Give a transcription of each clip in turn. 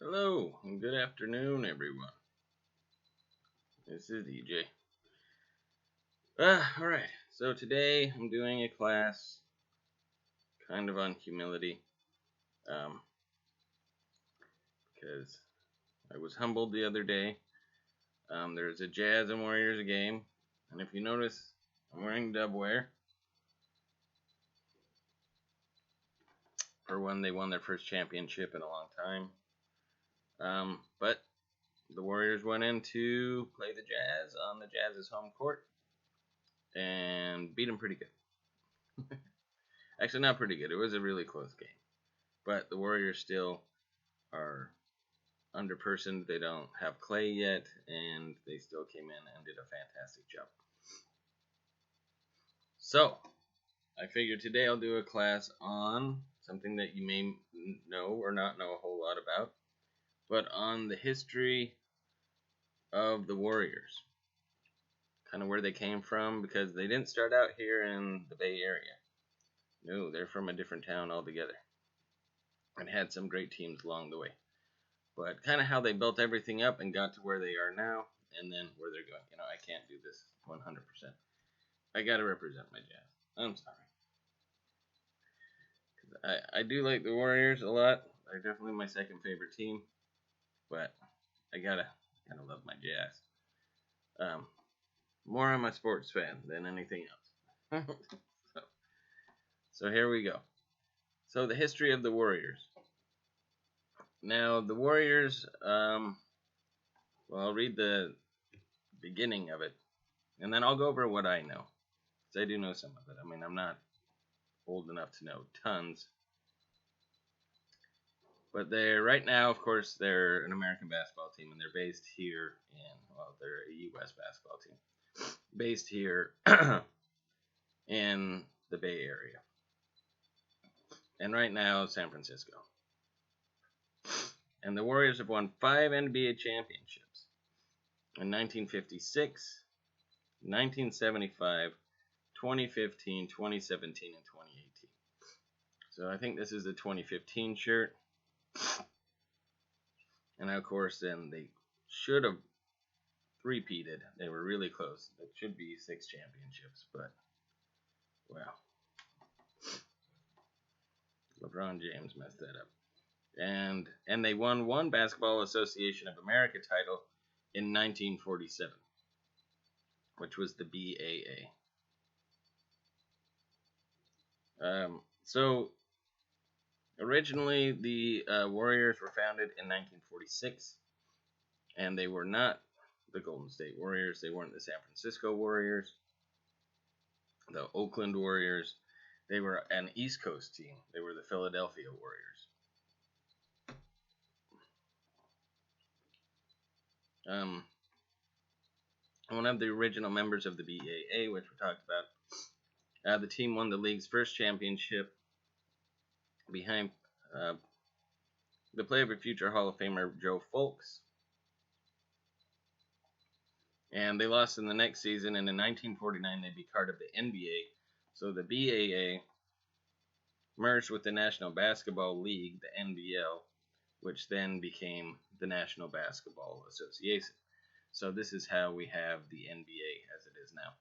Hello, and good afternoon, everyone. This is DJ. Alright, so today I'm doing a class kind of on humility, because I was humbled the other day. There's a Jazz and Warriors game, and if you notice, I'm wearing dubwear for when they won their first championship in a long time. But the Warriors went in to play the Jazz on the Jazz's home court and beat them pretty good. Actually, not pretty good. It was a really close game. But the Warriors still are underpersoned. They don't have Clay yet, and they still came in and did a fantastic job. So, I figured today I'll do a class on something that you may know or not know a whole lot about, but on the history of the Warriors. Kind of where they came from, because they didn't start out here in the Bay Area. No, they're from a different town altogether, and had some great teams along the way. But kind of how they built everything up and got to where they are now, and then where they're going. I can't do this 100%. I gotta represent my Jazz. I'm sorry. I do like the Warriors a lot. They're definitely my second favorite team, but I gotta love my Jazz. More I'm a sports fan than anything else. so here we go. So the history of the Warriors. Now the Warriors. I'll read the beginning of it, and then I'll go over what I know, because I do know some of it. I mean, I'm not old enough to know tons. But right now, of course, they're an American basketball team, and they're based here they're a U.S. basketball team, based here in the Bay Area. And right now, San Francisco. And the Warriors have won 5 NBA championships in 1956, 1975, 2015, 2017, and 2018. So I think this is the 2015 shirt. And of course, then they should have repeated. They were really close. It should be 6 championships, but well, LeBron James messed that up. And they won one Basketball Association of America title in 1947, which was the BAA. So originally the Warriors were founded in 1946, and they were not the Golden State Warriors. They weren't the San Francisco Warriors, the Oakland Warriors. They were an East Coast team. They were the Philadelphia Warriors. One of the original members of the BAA, which we talked about, the team won the league's first championship behind the play of a future Hall of Famer Joe Fulks. And they lost in the next season, and in 1949 they'd be part of the NBA. So the BAA merged with the National Basketball League, the NBL, which then became the National Basketball Association. So this is how we have the NBA as it is now.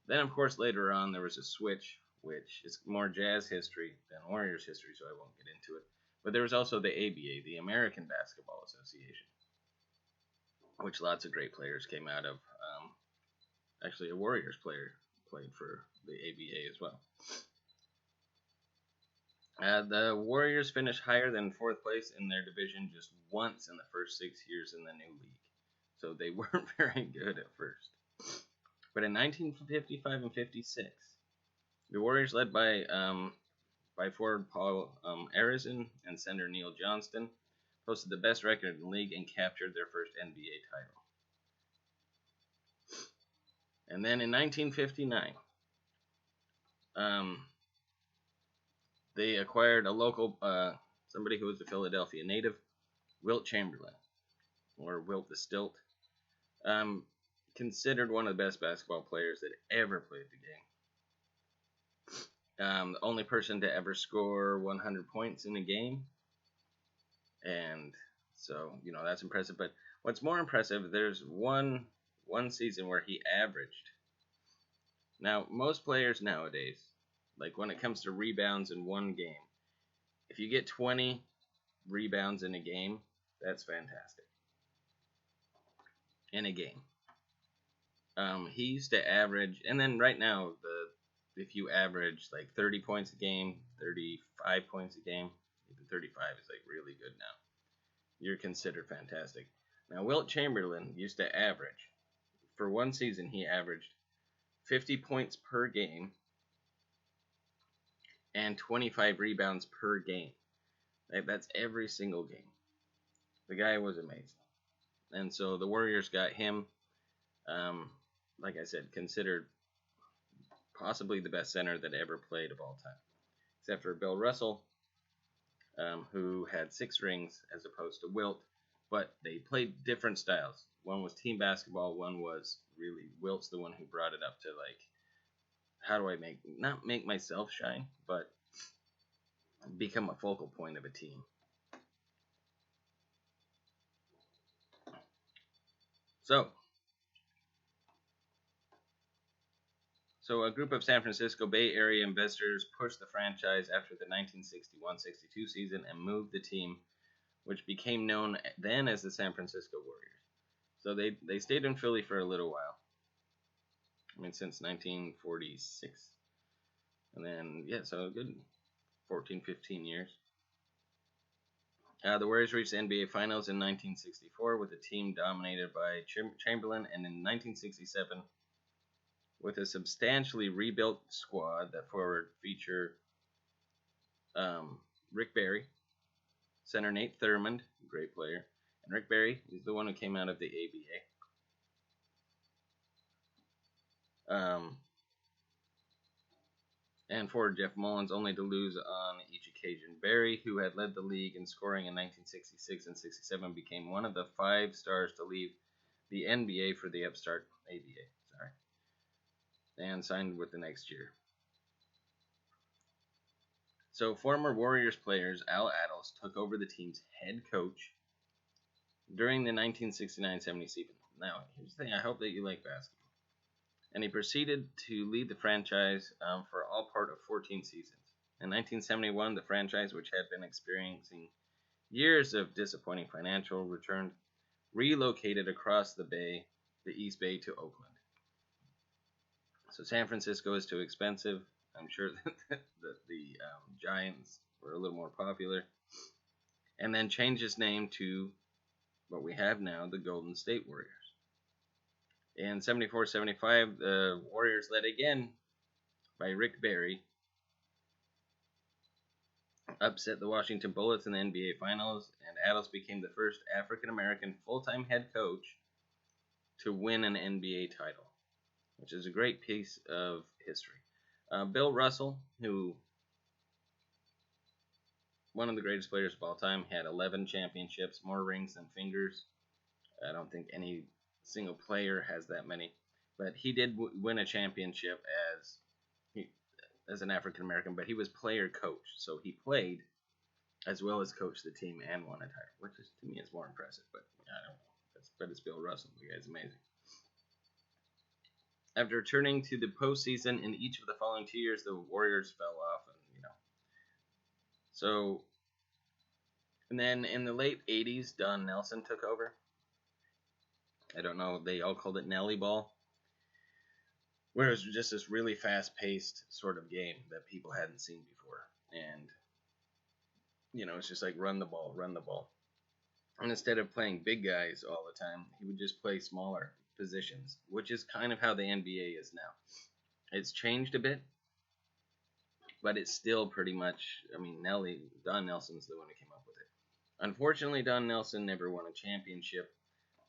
Then, of course, later on there was a switch, which is more Jazz history than Warriors history, so I won't get into it. But there was also the ABA, the American Basketball Association, which lots of great players came out of. Actually, a Warriors player played for the ABA as well. The Warriors finished higher than 4th place in their division just once in the first 6 years in the new league. So they weren't very good at first. But in 1955 and 56, the Warriors, led by forward Paul Arizin and center Neil Johnston, posted the best record in the league and captured their first NBA title. And then in 1959, they acquired a local, somebody who was a Philadelphia native, Wilt Chamberlain, or Wilt the Stilt, considered one of the best basketball players that ever played the game. The only person to ever score 100 points in a game, And so, that's impressive. But what's more impressive, there's one season where he averaged. Now, most players nowadays, like when it comes to rebounds in one game, if you get 20 rebounds in a game, that's fantastic. In a game. He used to average, and then right now, if you average like 30 points a game, 35 points a game, even 35 is like really good now. You're considered fantastic. Now, Wilt Chamberlain used to average, for one season, he averaged 50 points per game and 25 rebounds per game. That's every single game. The guy was amazing. And so the Warriors got him, like I said, considered possibly the best center that ever played of all time. Except for Bill Russell, who had 6 rings as opposed to Wilt. But they played different styles. One was team basketball. One was really Wilt's the one who brought it up to like, how do I not make myself shine, but become a focal point of a team. So a group of San Francisco Bay Area investors pushed the franchise after the 1961-62 season and moved the team, which became known then as the San Francisco Warriors. So they stayed in Philly for a little while. I mean, since 1946. And then, so a good 14, 15 years. The Warriors reached the NBA Finals in 1964 with a team dominated by Chamberlain, and in 1967 with a substantially rebuilt squad that forward featured Rick Barry, center Nate Thurmond, great player, and Rick Barry is the one who came out of the ABA. And forward Jeff Mullins, only to lose on each occasion. Barry, who had led the league in scoring in 1966 and 67, became one of the 5 stars to leave the NBA for the upstart ABA. And signed with the next year. So former Warriors players Al Attles took over the team's head coach during the 1969-70 season. Now, here's the thing. I hope that you like basketball. And he proceeded to lead the franchise for all part of 14 seasons. In 1971, the franchise, which had been experiencing years of disappointing financial return, relocated across the East Bay to Oakland. So San Francisco is too expensive. I'm sure that the Giants were a little more popular. And then changed its name to what we have now, the Golden State Warriors. In 74-75, the Warriors, led again by Rick Barry, upset the Washington Bullets in the NBA Finals, and Attles became the first African-American full-time head coach to win an NBA title, which is a great piece of history. Bill Russell, who one of the greatest players of all time, had 11 championships, more rings than fingers. I don't think any single player has that many, but he did win a championship as an African American, but he was player coach, so he played as well as coached the team and won a title, which is, to me, is more impressive. But I don't know. But it's Bill Russell. The guy's amazing. After returning to the postseason in each of the following 2 years, the Warriors fell off, and then in the late 80s, Don Nelson took over. I don't know, they all called it Nelly Ball, where it was just this really fast-paced sort of game that people hadn't seen before. And, it's just like run the ball. And instead of playing big guys all the time, he would just play smaller positions, which is kind of how the NBA is now. It's changed a bit, but it's still pretty much, Don Nelson's the one who came up with it. Unfortunately, Don Nelson never won a championship,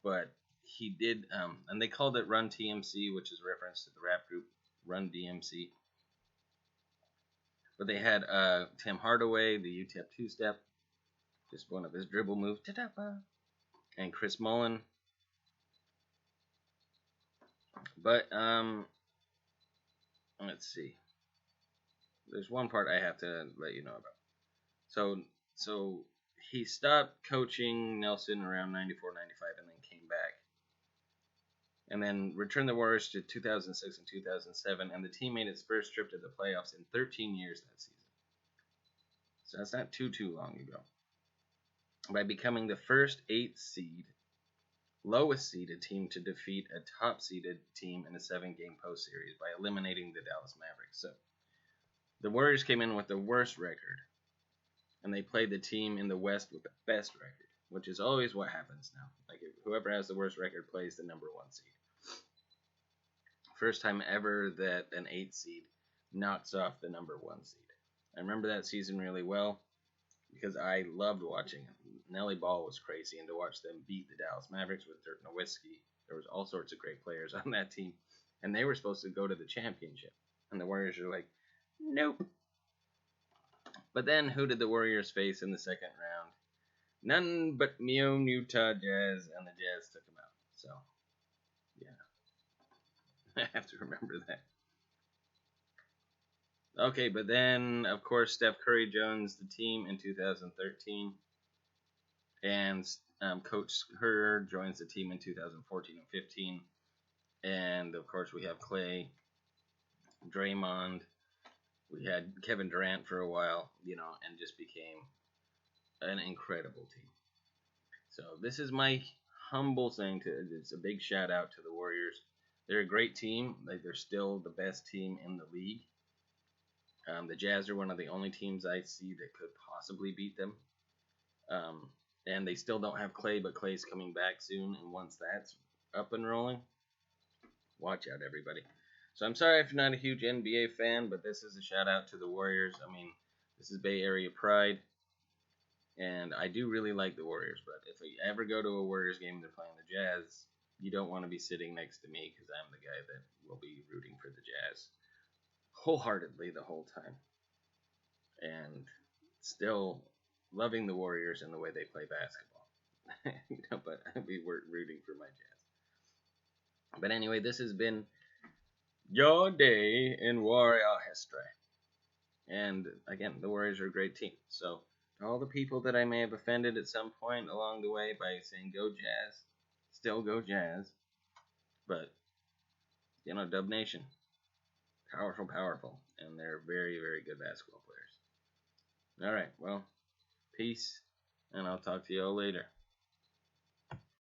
but he did, and they called it Run TMC, which is a reference to the rap group Run DMC. But they had Tim Hardaway, the UTEP two-step, just one of his dribble moves, and Chris Mullin. But let's see. There's one part I have to let you know about. So he stopped coaching Nelson around 94, 95, and then came back. And then returned the Warriors to 2006 and 2007, and the team made its first trip to the playoffs in 13 years that season. So that's not too long ago. By becoming the first 8th seed, lowest seeded team to defeat a top seeded team in a 7-game post series by eliminating the Dallas Mavericks. So the Warriors came in with the worst record, and they played the team in the West with the best record, which is always what happens now. Like, whoever has the worst record plays the number 1 seed. First time ever that an 8th seed knocks off the number 1 seed. I remember that season really well because I loved watching it. Nelly Ball was crazy, and to watch them beat the Dallas Mavericks with Dirk Nowitzki, there was all sorts of great players on that team, and they were supposed to go to the championship. And the Warriors are like, nope. But then who did the Warriors face in the second round? None but my own Utah Jazz, and the Jazz took them out. So, yeah. I have to remember that. Okay, but then, of course, Steph Curry joins the team in 2013. And Coach Herter joins the team in 2014 and 15. And, of course, we have Clay, Draymond. We had Kevin Durant for a while, and just became an incredible team. So this is my humble thing. It's a big shout out to the Warriors. They're a great team. They're still the best team in the league. The Jazz are one of the only teams I see that could possibly beat them. And they still don't have Clay, but Clay's coming back soon. And once that's up and rolling, watch out, everybody. So I'm sorry if you're not a huge NBA fan, but this is a shout out to the Warriors. I mean, this is Bay Area pride. And I do really like the Warriors, but if you ever go to a Warriors game and they're playing the Jazz, you don't want to be sitting next to me because I'm the guy that will be rooting for the Jazz wholeheartedly the whole time. And still loving the Warriors and the way they play basketball. But I'll be rooting for my Jazz. But anyway, this has been your day in Warrior history. And again, the Warriors are a great team. So all the people that I may have offended at some point along the way by saying go Jazz, still go Jazz. But, Dub Nation, powerful, and they're very, very good basketball players. Alright, well, peace, and I'll talk to you all later.